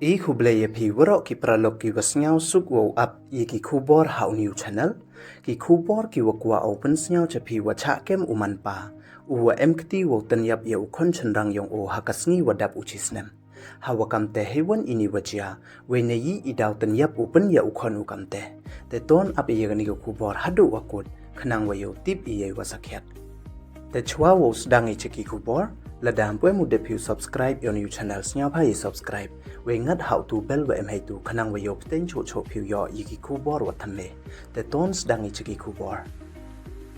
E kublaya pi warok ki pralok ki wasnyaw suk wow up ye ki kubor hau new channel ki kubor ki wakwa open snyaw chapi wachakem umanpa uwa emkti wow tanyap ye ukon chenrang yong o hakasngi wadap uchisnem hawakamte hewan ini wajia wene yi idaw tanyap upen ya ukon ukamte te ton ap ye gani ko kubor hadu wakut khnang wayo tip iye wasakhet te chwa wow sedang i cheki kubor ladam pwe mu depu subscribe yon new channel snyaw phai subscribe we ngat how to bell we emhai tu khanang we yo pten cho cho phiu yo yiki kubor wa thamme te tons dang i chiki kubor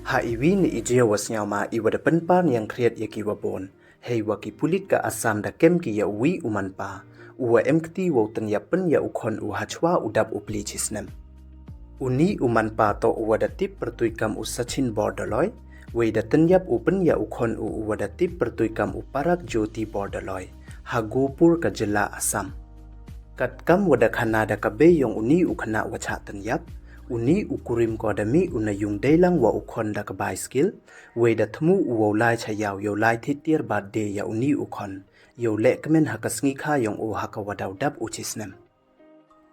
ha iwi ni ije wa snyaw ma i wada pen par yang create yaki wa bon hei wa ki pulit ka asam da kem ki ya wi uman pa uwa emkti wo tan ya pen ya ukhon u hachwa udap upli chisnem uni uman pa to wada tip pertuikam usachin borderloy we da tanyap upen ya ukhon u wada tip pertuikam uparak jyoti borderloy Hagopur ka jila Assam. Katkam wada khana da kabe yong uni ukhana wacha tanyap, uni ukurim ko dami una yung daylang wa ukhon da ka bicycle, we da thmu uwaw lai chayaw yo lai thitier birthday ya uni ukhon, yo le kamen hakasngi kha yong o haka wadaw dab uchisnem.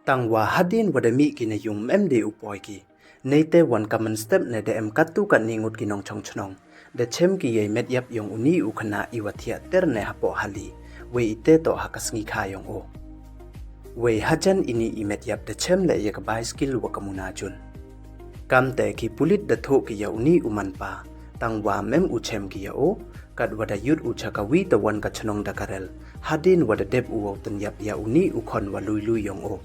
Tangwa hadin wada mi kina yung memde upoy ki, neite wan kaman step na da em katu ka ningut kinong chong chnong, da chem ki yay med yap yong uni ukhana iwathia terne hapo hali. We ite to hakasngi kayong o. We hajan ini imet yap de chem le yak bicycle wa kamuna jun. Kamte ki pulit da tho ki ya uni uman pa, tangwa mem u chem ki ya o, kad wada yut u chakawi da wan ka chanong da karel, hadin wada deb uwaw tan yap ya uni ukhon wa lui lui yong o.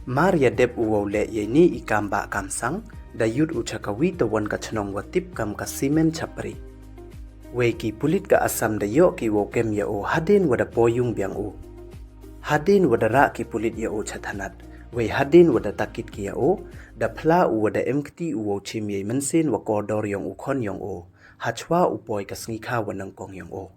Mar ya deb uwaw le ye ni ikamba kamsang, da yut u chakawi da wan ka chanong wa tip kam ka simen chapri. We ki pulit ka asam da yo ki wo kem ya o hadin wada poyung biang o. Hadin wada ra ki pulit ya o chathanat. We hadin wada takit ki ya o. Da pla u wada emkti u wo chim ye mensin wa kodor yong ukhon yong o. Hachwa upoy ka sngi wanang kong yong o.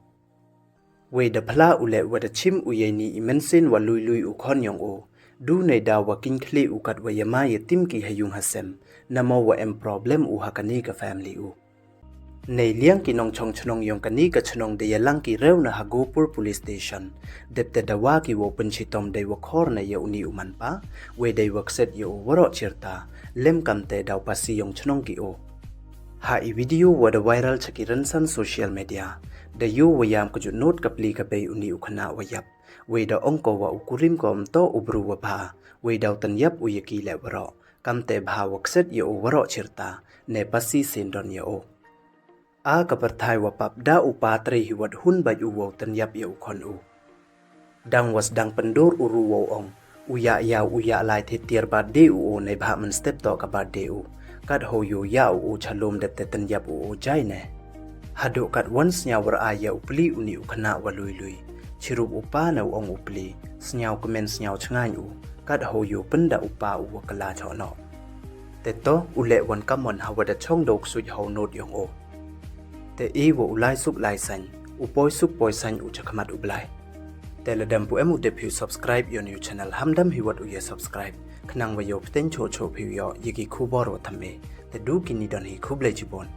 We da pla u le wada chim u ye ni imensin wa lui lui ukhon yong o. Du ne da wa kinkli u kat wa yama ye tim ki hayung hasem. Namo wa em problem u hakani ka family u. Nei liang ki nong chong chnong yong kani ka chnong de yalang ki rew na Hagopur police station depte dawa ki wo penchitom de wa khor na ye uni uman pa we de wakset yo waro chirta lem kamte daw pasi yong chnong ki o ha i video wa da viral chakiran san social media de yo wayam ko ju note kapli ka be uni ukhana wayap we da ongko wa ukurim kom to ubru wa ba we daw tan yap u yaki le waro kamte bha wakset yo waro chirta ne pasi sendon yo o A kaperthai wa pap da upatre hiwat hun baj uwaw tan yap ya ukhon u. Dang was dang pendor uru wow ong. Uya ya uya lai thitier ba de u nei bha man step to ka ba de u. Kat ho yo ya u chalom dep te tan yap u jai ne. Hado kat once nya war aya upli uni ukhana wa lui lui. Chirup upa na ong upli. Snyaw kemen snyaw chngai u. Kat ho yo penda upa u kala chono. Teto ule wan kamon hawada chong dok suj ho not yong o. Te iwo ulai sup lai san, upoy sup poy san u chakamat ublai. Te ladam pu emu depu subscribe your new channel hamdam hiwat uye subscribe. Khnang wayo pten cho cho phiu yo yiki khubor wa thamme. Te du kini don hi khuble jibon.